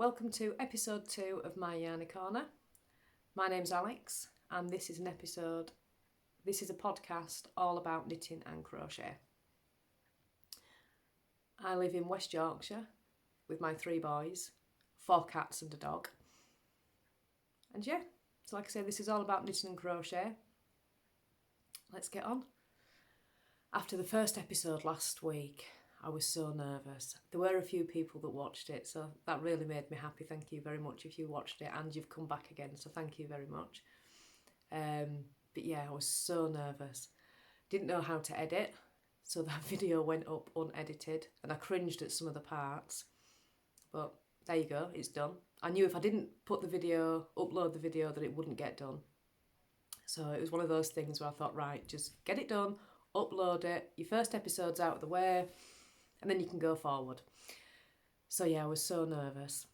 Welcome to episode 2 of my Yarny Corner. My name's Alex and this is a podcast all about knitting and crochet. I live in West Yorkshire with my 3 boys, 4 cats and a dog. And yeah, so like I say, this is all about knitting and crochet. Let's get on. After the first episode last week, I was so nervous. There were a few people that watched it, so that really made me happy. Thank you very much if you watched it and you've come back again, so thank you very much. But yeah, I was so nervous. Didn't know how to edit, so that video went up unedited and I cringed at some of the parts. But there you go, it's done. I knew if I didn't upload the video, that it wouldn't get done. So it was one of those things where I thought, right, just get it done, upload it, your first episode's out of the way, and then you can go forward. So yeah, I was so nervous.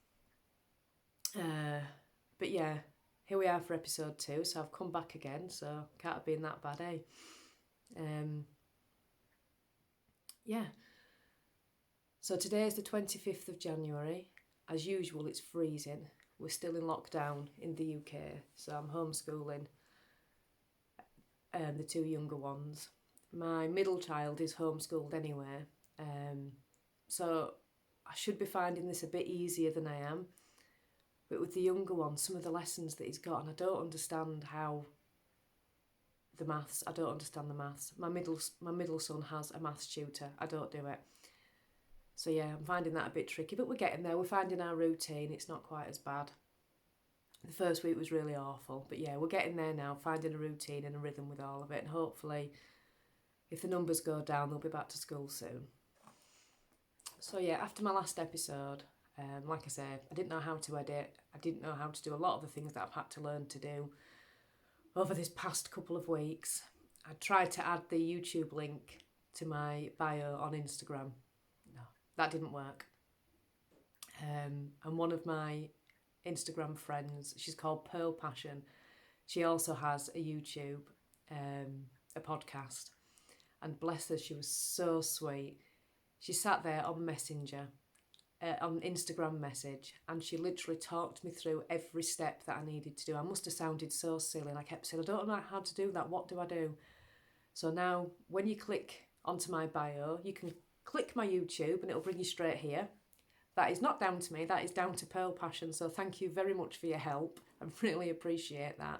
But yeah, here we are for episode 2, so I've come back again, so can't have been that bad, eh? Yeah. So today is the 25th of January. As usual, it's freezing. We're still in lockdown in the UK, so I'm homeschooling the 2 younger ones. My middle child is homeschooled anyway, so I should be finding this a bit easier than I am. But with the younger one, some of the lessons that he's got, and I don't understand the maths. My middle son has a maths tutor. I don't do it. So yeah, I'm finding that a bit tricky, but we're getting there. We're finding our routine. It's not quite as bad. The first week was really awful, but yeah, we're getting there now, finding a routine and a rhythm with all of it, and hopefully if the numbers go down, they'll be back to school soon. So yeah, after my last episode, like I said, I didn't know how to edit. I didn't know how to do a lot of the things that I've had to learn to do over this past couple of weeks. I tried to add the YouTube link to my bio on Instagram. No, that didn't work. And one of my Instagram friends, she's called Pearl Passion. She also has a YouTube, a podcast. And bless her, she was so sweet. She sat there on Messenger, on Instagram message, and she literally talked me through every step that I needed to do. I must have sounded so silly, and I kept saying, I don't know how to do that, what do I do? So now, when you click onto my bio, you can click my YouTube and it'll bring you straight here. That is not down to me, that is down to Pearl Passion, so thank you very much for your help. I really appreciate that.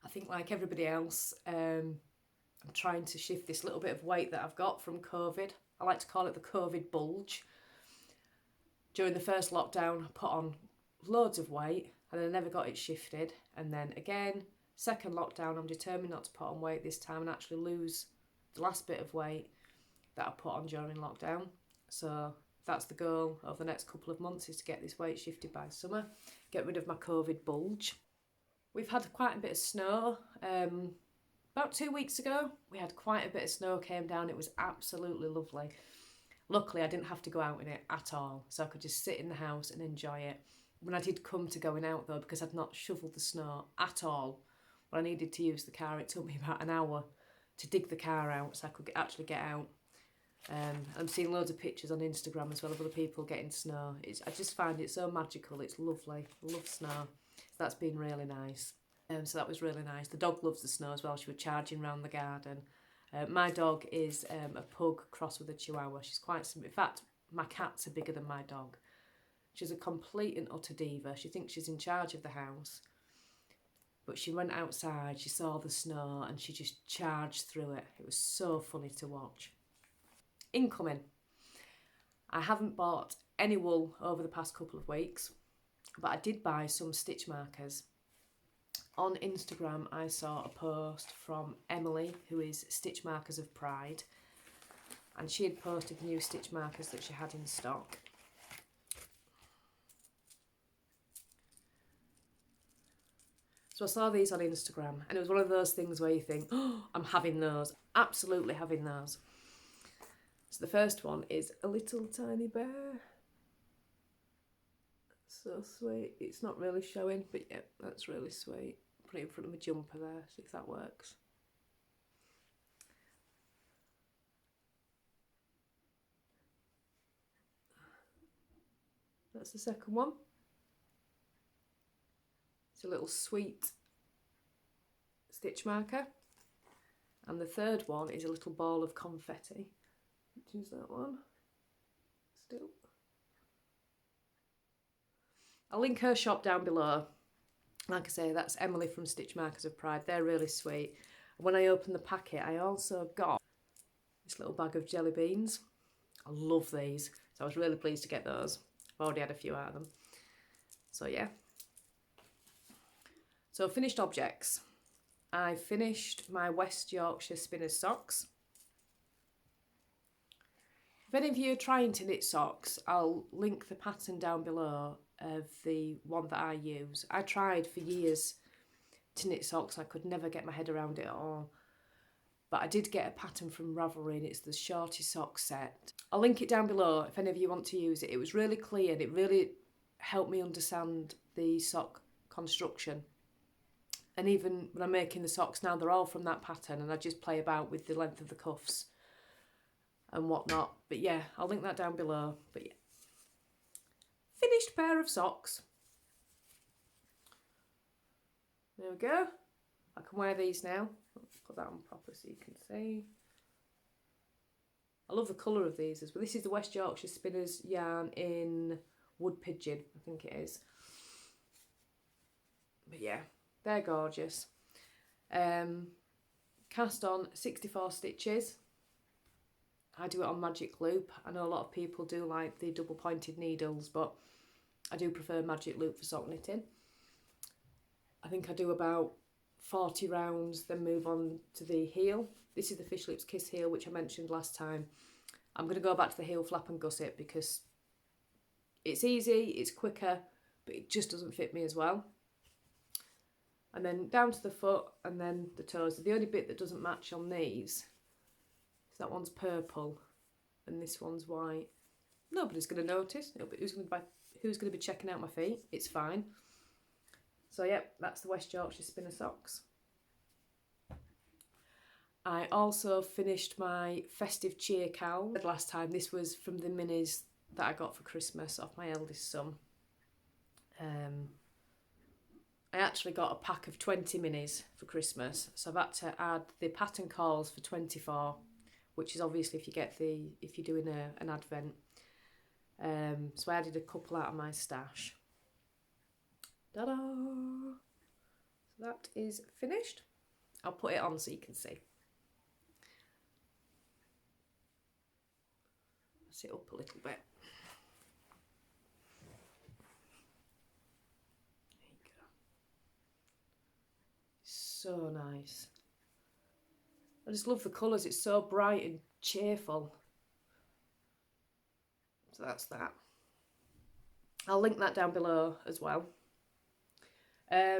I think like everybody else, I'm trying to shift this little bit of weight that I've got from COVID. I like to call it the COVID bulge. During the first lockdown, I put on loads of weight and I never got it shifted. And then again, second lockdown, I'm determined not to put on weight this time and actually lose the last bit of weight that I put on during lockdown. So that's the goal over the next couple of months, is to get this weight shifted by summer, get rid of my COVID bulge. We've had quite a bit of snow. About 2 weeks ago, we had quite a bit of snow came down. It was absolutely lovely. Luckily, I didn't have to go out in it at all, so I could just sit in the house and enjoy it. When I did come to going out though, because I'd not shoveled the snow at all, when I needed to use the car, it took me about an hour to dig the car out so I could actually get out. I'm seeing loads of pictures on Instagram as well of other people getting snow. I just find it so magical. It's lovely. I love snow. So that's been really nice. So that was really nice. The dog loves the snow as well. She was charging around the garden. My dog is a pug crossed with a chihuahua. She's quite simple. In fact, my cats are bigger than my dog. She's a complete and utter diva. She thinks she's in charge of the house. But she went outside, she saw the snow and she just charged through it. It was so funny to watch. Incoming. I haven't bought any wool over the past couple of weeks, but I did buy some stitch markers. On Instagram, I saw a post from Emily, who is Stitch Markers of Pride, and she had posted the new stitch markers that she had in stock. So I saw these on Instagram, and it was one of those things where you think, oh, I'm having those, absolutely having those. So the first one is a little tiny bear. So sweet. It's not really showing, but yeah, that's really sweet. Put it in front of my jumper there, see if that works. That's the second one. It's a little sweet stitch marker. And the third one is a little ball of confetti, which is that one. Still. I'll link her shop down below. Like I say, that's Emily from Stitch Markers of Pride. They're really sweet. When I opened the packet, I also got this little bag of jelly beans. I love these, so I was really pleased to get those. I've already had a few out of them. So yeah. So finished objects. I finished my West Yorkshire Spinners socks. If any of you are trying to knit socks, I'll link the pattern down below of the one that I use. I tried for years to knit socks. I could never get my head around it at all. But I did get a pattern from Ravelry and it's the Shorty sock set. I'll link it down below if any of you want to use it. It was really clear and it really helped me understand the sock construction. And even when I'm making the socks now, they're all from that pattern and I just play about with the length of the cuffs and whatnot. But yeah, I'll link that down below. But yeah, finished pair of socks. There we go. I can wear these now. Let's put that on proper so you can see. I love the colour of these as well. This is the West Yorkshire Spinners yarn in Wood Pigeon, I think it is. But yeah, they're gorgeous. Cast on 64 stitches. I do it on magic loop. I know a lot of people do like the double pointed needles, but I do prefer magic loop for sock knitting. I think I do about 40 rounds, then move on to the heel. This is the Fish Lips Kiss heel, which I mentioned last time. I'm going to go back to the heel flap and gusset because it's easy, it's quicker, but it just doesn't fit me as well. And then down to the foot and then the toes. The only bit that doesn't match on these is that one's purple and this one's white. Nobody's going to notice. Who's going to be checking out my feet? It's fine. So yep, that's the West Yorkshire Spinner socks. I also finished my Festive cheer cowl. Last time, this was from the minis that I got for Christmas off my eldest son. I actually got a pack of 20 minis for Christmas, so I've had to add the pattern calls for 24, which is obviously if you're doing an advent. So I added a couple out of my stash. Ta-da! So that is finished. I'll put it on so you can see. Sit up a little bit. There you go. So nice. I just love the colours. It's so bright and cheerful. So that's that. I'll link that down below as well. I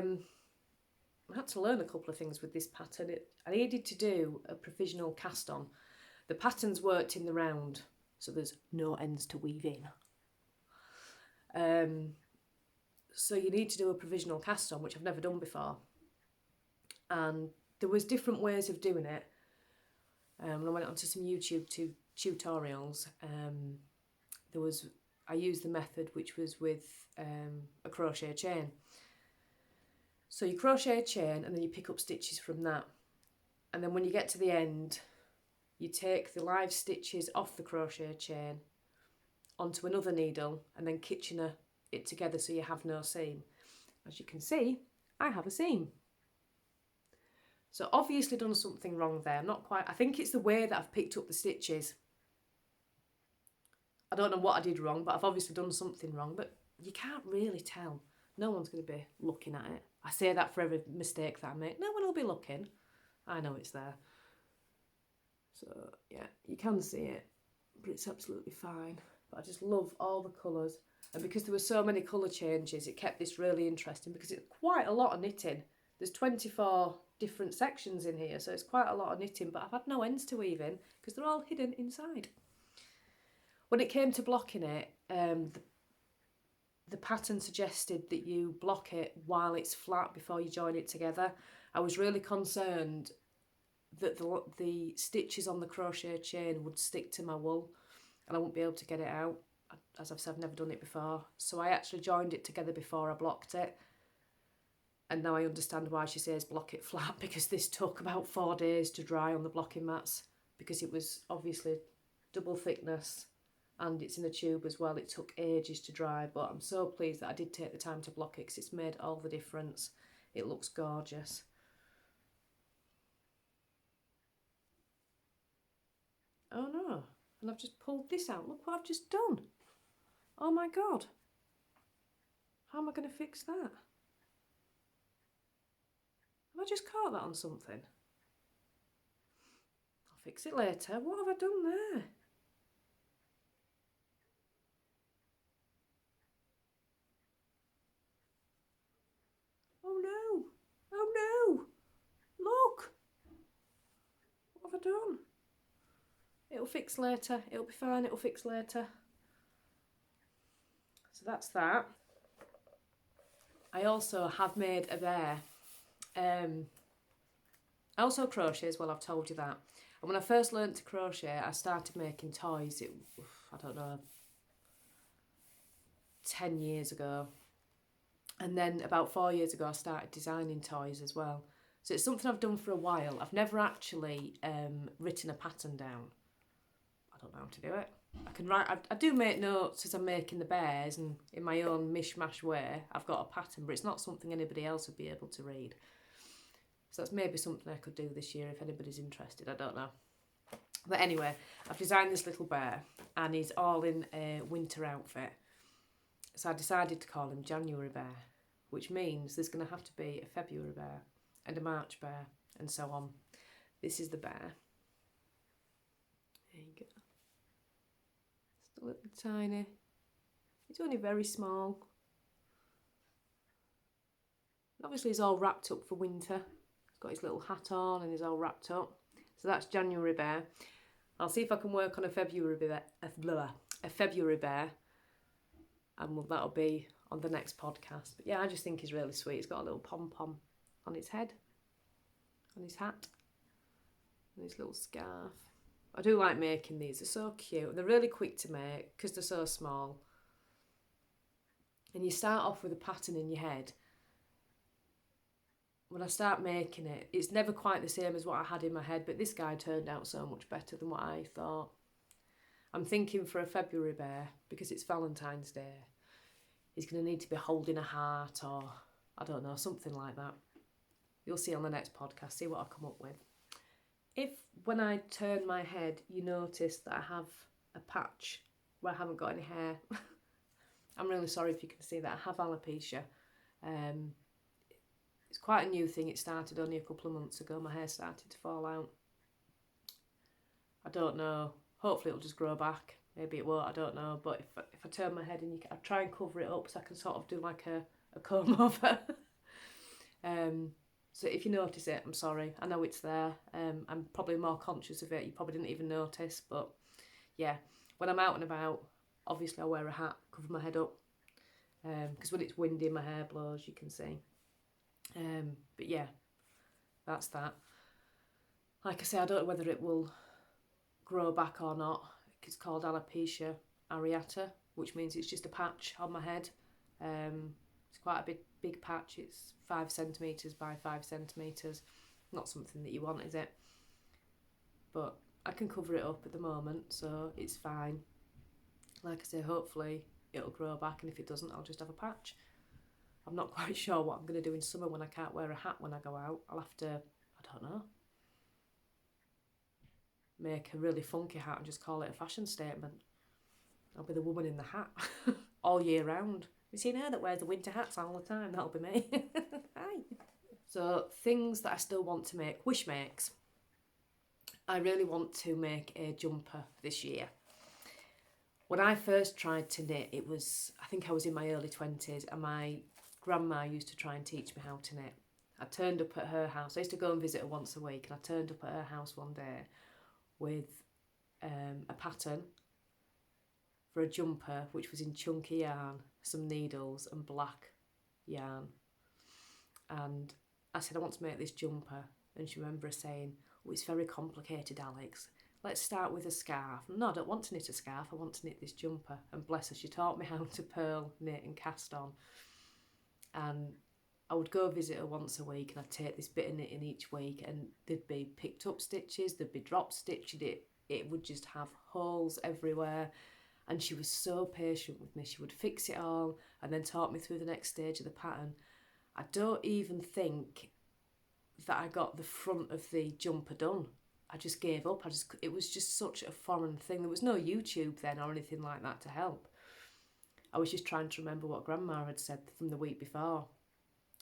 had to learn a couple of things with this pattern. I needed to do a provisional cast on. The pattern's worked in the round, so there's no ends to weave in. So you need to do a provisional cast on, which I've never done before. And there was different ways of doing it. When I went onto some YouTube tutorials, I used the method which was with a crochet chain. So you crochet a chain and then you pick up stitches from that. And then when you get to the end, you take the live stitches off the crochet chain onto another needle and then Kitchener it together so you have no seam. As you can see, I have a seam. So obviously done something wrong there. Not quite. I think it's the way that I've picked up the stitches. I don't know what I did wrong, but I've obviously done something wrong, but you can't really tell. No one's going to be looking at it. I say that for every mistake that I make. No one will be looking. I know it's there. So, yeah, you can see it, but it's absolutely fine. But I just love all the colours. And because there were so many colour changes, it kept this really interesting because it's quite a lot of knitting. There's 24 different sections in here, so it's quite a lot of knitting, but I've had no ends to weave in because they're all hidden inside. When it came to blocking it, the pattern suggested that you block it while it's flat before you join it together. I was really concerned that the stitches on the crochet chain would stick to my wool and I wouldn't be able to get it out. as I've said, I've never done it before. So I actually joined it together before I blocked it. And now I understand why she says block it flat, because this took about 4 days to dry on the blocking mats, because it was obviously double thickness and it's in a tube as well. It took ages to dry, but I'm so pleased that I did take the time to block it, because it's made all the difference. It looks gorgeous. Oh no, and I've just pulled this out. Look what I've just done. Oh my God. How am I going to fix that? Have I just caught that on something? I'll fix it later. What have I done there? Oh no. Oh no. Look. What have I done? It'll fix later. It'll be fine. It'll fix later. So that's that. I also have made a bear. I also crochet as well, I've told you that. And when I first learned to crochet, I started making toys, I don't know, 10 years ago. And then about 4 years ago, I started designing toys as well. So it's something I've done for a while. I've never actually written a pattern down. I don't know how to do it. I can write. I do make notes as I'm making the bears, and in my own mishmash way, I've got a pattern, but it's not something anybody else would be able to read. So that's maybe something I could do this year if anybody's interested. I don't know. But anyway, I've designed this little bear, and he's all in a winter outfit. So I decided to call him January Bear, which means there's going to have to be a February bear and a March bear, and so on. This is the bear. There you go. Still little tiny. He's only very small. Obviously he's all wrapped up for winter. He's got his little hat on and he's all wrapped up. So that's January Bear. I'll see if I can work on a February bear, and that'll be on the next podcast. But yeah, I just think he's really sweet. He's got a little pom-pom on his head, on his hat, and his little scarf. I do like making these. They're so cute. They're really quick to make because they're so small. And you start off with a pattern in your head. When I start making it, it's never quite the same as what I had in my head, but this guy turned out so much better than what I thought. I'm thinking for a February bear, because it's Valentine's Day, he's going to need to be holding a heart, or I don't know, something like that. You'll see on the next podcast, see what I come up with. If when I turn my head, you notice that I have a patch where I haven't got any hair, I'm really sorry if you can see that. I have alopecia. It's quite a new thing. It started only a couple of months ago. My hair started to fall out. I don't know. Hopefully it'll just grow back. Maybe it won't. I don't know. But if I turn my head and I try and cover it up so I can sort of do like a comb over. So if you notice it, I'm sorry. I know it's there. I'm probably more conscious of it. You probably didn't even notice. But yeah, when I'm out and about, obviously I wear a hat, cover my head up. Because when it's windy, my hair blows, you can see. But yeah, that's that. Like I say, I don't know whether it will grow back or not. It's called alopecia areata, which means it's just a patch on my head. It's quite a big patch. It's 5 centimetres by 5 centimetres. Not something that you want, is it? But I can cover it up at the moment, so it's fine. Like I say, hopefully it'll grow back, and if it doesn't, I'll just have a patch. I'm not quite sure what I'm going to do in summer when I can't wear a hat when I go out. I'll have to, I don't know, make a really funky hat and just call it a fashion statement. I'll be the woman in the hat all year round. You seen her that wears the winter hats all the time? That'll be me. Hi. So things that I still want to make, wish makes. I really want to make a jumper this year. When I first tried to knit, I think I was in my early 20s, and my grandma used to try and teach me how to knit. I turned up at her house. I used to go and visit her once a week, and I turned up at her house one day with a pattern for a jumper, which was in chunky yarn, some needles and black yarn. And I said, I want to make this jumper. And she remembered saying, oh, it's very complicated, Alex. let's start with a scarf. No, I don't want to knit a scarf, I want to knit this jumper. And bless her, she taught me how to purl, knit and cast on. And I would go visit her once a week and I'd take this bit of knitting each week, and there'd be picked up stitches, there'd be drop stitched, it would just have holes everywhere. And she was so patient with me. She would fix it all and then talk me through the next stage of the pattern. I don't even think that I got the front of the jumper done. I just gave up. It was just such a foreign thing. There was no YouTube then or anything like that to help. I was just trying to remember what Grandma had said from the week before.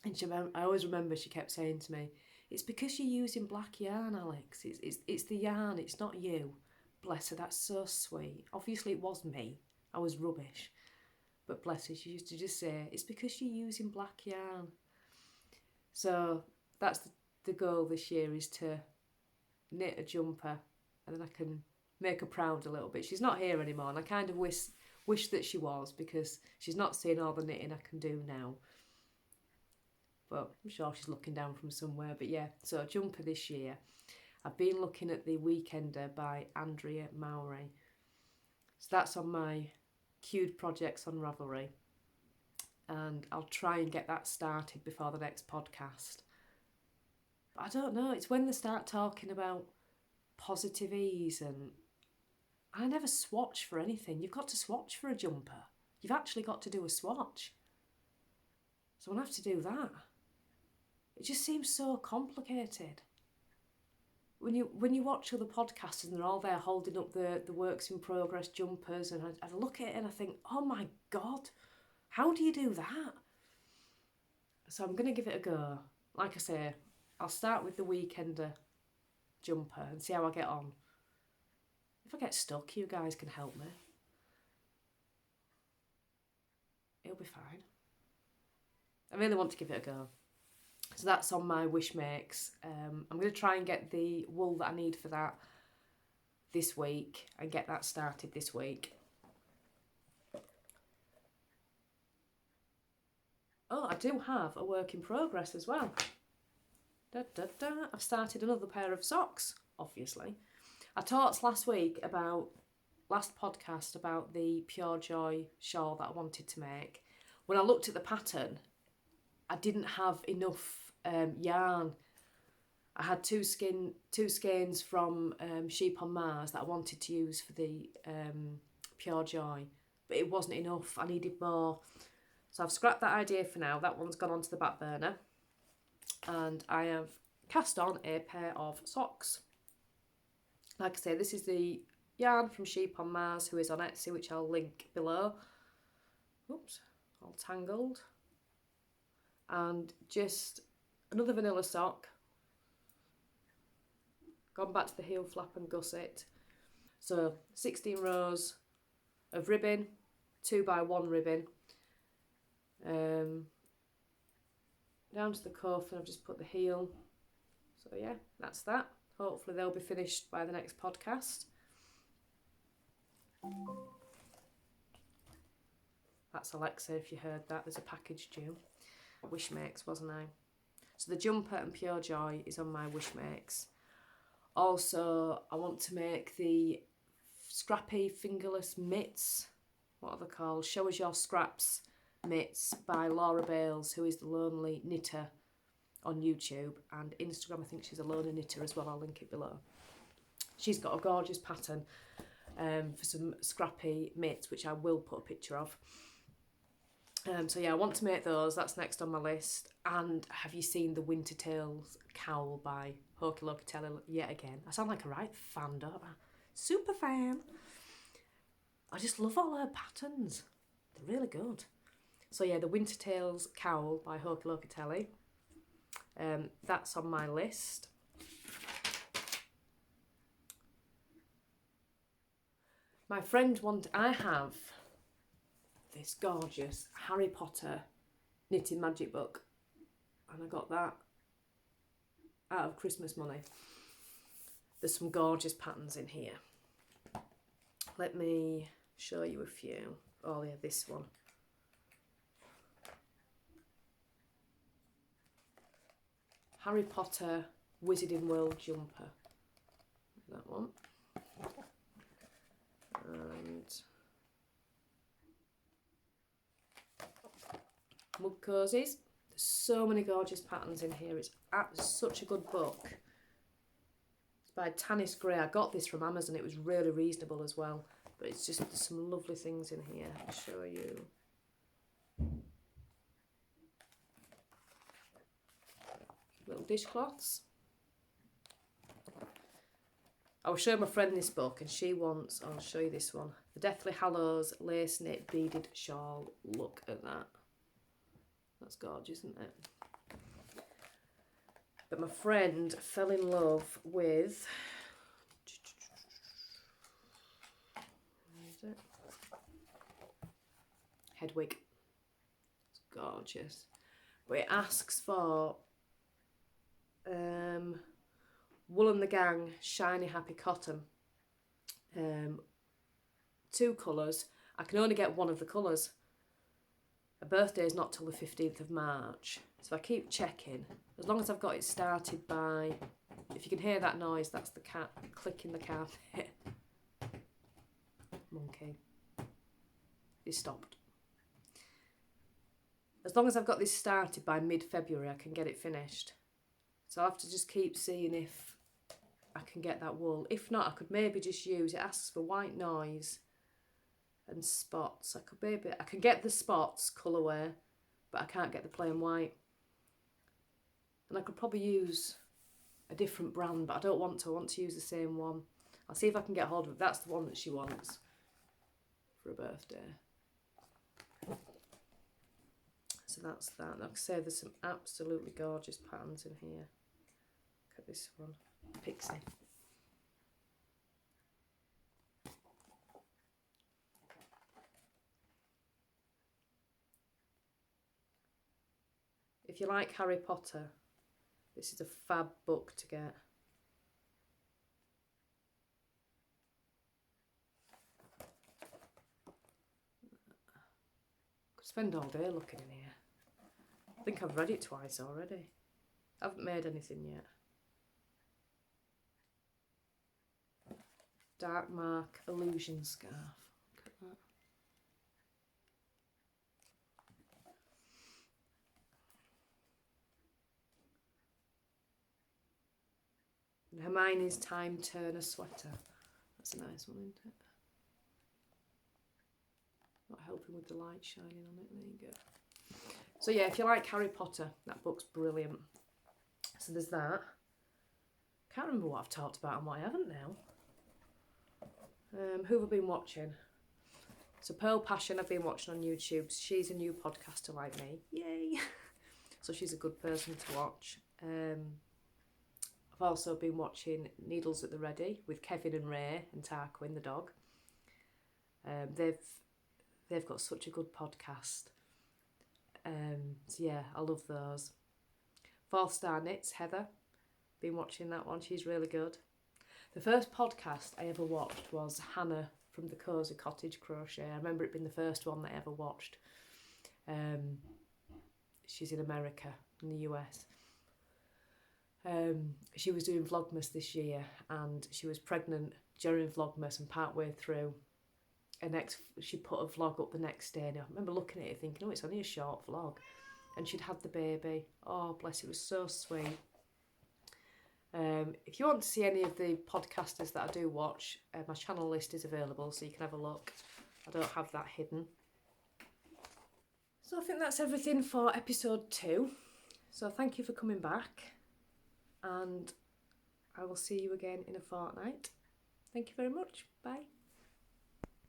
And I always remember she kept saying to me, it's because you're using black yarn, Alex. It's the yarn, it's not you. Bless her, that's so sweet. Obviously it was me. I was rubbish. But bless her, she used to just say, it's because you're using black yarn. So that's the goal this year, is to knit a jumper, and then I can make her proud a little bit. She's not here anymore, and I kind of wish that she was, because she's not seeing all the knitting I can do now. But I'm sure she's looking down from somewhere. But yeah, so a jumper this year. I've been looking at the Weekender by Andrea Mowry. So that's on my queued projects on Ravelry. And I'll try and get that started before the next podcast. But I don't know, it's when they start talking about positive ease, and I never swatch for anything. You've got to swatch for a jumper. You've actually got to do a swatch. So I'll have to do that. It just seems so complicated. When you watch other podcasts and they're all there holding up the works in progress jumpers, and I look at it and I think, oh my God, how do you do that? So I'm going to give it a go. Like I say, I'll start with the Weekender jumper and see how I get on. If I get stuck, you guys can help me. It'll be fine. I really want to give it a go. So that's on my wish makes. I'm going to try and get the wool that I need for that this week and get that started this week. Oh, I do have a work in progress as well. I've started another pair of socks, obviously. I talked last podcast about the Pure Joy shawl that I wanted to make. When I looked at the pattern, I didn't have enough yarn. I had two skeins from Sheep on Mars that I wanted to use for the Pure Joy, but it wasn't enough. I needed more. So I've scrapped that idea for now. That one's gone onto the back burner. And I have cast on a pair of socks. Like I say, this is the yarn from Sheep on Mars, who is on Etsy, which I'll link below. Oops, all tangled. And just another vanilla sock. Gone back to the heel flap and gusset. So 16 rows of ribbon, 2x1 ribbon. Down to the cuff, and I've just put the heel. So yeah, that's that. Hopefully they'll be finished by the next podcast. That's Alexa, if you heard that. There's a package due. Wish makes, wasn't I? So the jumper and Pure Joy is on my wish makes. Also, I want to make the scrappy fingerless mitts. What are they called? Show Us Your Scraps mitts by Laura Bales, who is the Lonely Knitter on YouTube, and Instagram. I think she's a Lonely Knitter as well. I'll link it below. She's got a gorgeous pattern for some scrappy mitts, which I will put a picture of. So yeah, I want to make those. That's next on my list. And have you seen the Winter Tales Cowl by Hokey Locatelli yet again? I sound like a right fan, don't I? Super fan. I just love all her patterns. They're really good. So yeah, the Winter Tales Cowl by Hokey Locatelli. That's on my list. My friend I have this gorgeous Harry Potter knitting magic book, and I got that out of Christmas money. There's some gorgeous patterns in here. Let me show you a few. Oh yeah, this one. Harry Potter Wizarding World jumper. That one. And mug cozies. There's so many gorgeous patterns in here. It's such a good book. It's by Tanis Gray. I got this from Amazon. It was really reasonable as well. But it's just, there's some lovely things in here. I'll show you. Little dishcloths. I was showing my friend this book and she wants, I'll show you this one. The Deathly Hallows Lace Knit Beaded Shawl. Look at that. That's gorgeous, isn't it? But my friend fell in love with, where is it? Hedwig. It's gorgeous. But it asks for Wool and the Gang Shiny Happy Cotton. 2 colours. I can only get one of the colours. Her birthday is not till the 15th of March. So I keep checking. As long as I've got it started by... If you can hear that noise, that's the cat clicking the carpet. Monkey. He stopped. As long as I've got this started by mid-February, I can get it finished. So I'll have to just keep seeing if I can get that wool. If not, I could maybe just use, it asks for white noise and spots. I can get the spots colourway, but I can't get the plain white. And I could probably use a different brand, but I don't want to. I want to use the same one. I'll see if I can get hold of it. That's the one that she wants for her birthday. So that's that. Like I say, there's some absolutely gorgeous patterns in here. Look at this one, Pixie. If you like Harry Potter, this is a fab book to get. Could spend all day looking in here. I think I've read it twice already. I haven't made anything yet. Dark Mark Illusion Scarf. Look at that. And Hermione's Time Turner Sweater. That's a nice one, isn't it? Not helping with the light shining on it. There you go. So yeah, if you like Harry Potter, that book's brilliant. So there's that. Can't remember what I've talked about and what I haven't now. Who have I been watching? So Pearl Passion I've been watching on YouTube. She's a new podcaster like me. Yay! So she's a good person to watch. I've also been watching Needles at the Ready with Kevin and Ray and Tarquin, the dog. They've got such a good podcast. So yeah, I love those. Fourth Star Knits, Heather. Been watching that one. She's really good. The first podcast I ever watched was Hannah from the Cozy Cottage Crochet. I remember it being the first one that I ever watched. She's in America, in the US. She was doing Vlogmas this year and she was pregnant during Vlogmas and partway through. She put a vlog up the next day and I remember looking at it thinking, oh, it's only a short vlog. And she'd had the baby. Oh, bless, it was so sweet. If you want to see any of the podcasters that I do watch, my channel list is available so you can have a look. I don't have that hidden. So I think that's everything for episode 2. So thank you for coming back and I will see you again in a fortnight. Thank you very much. Bye.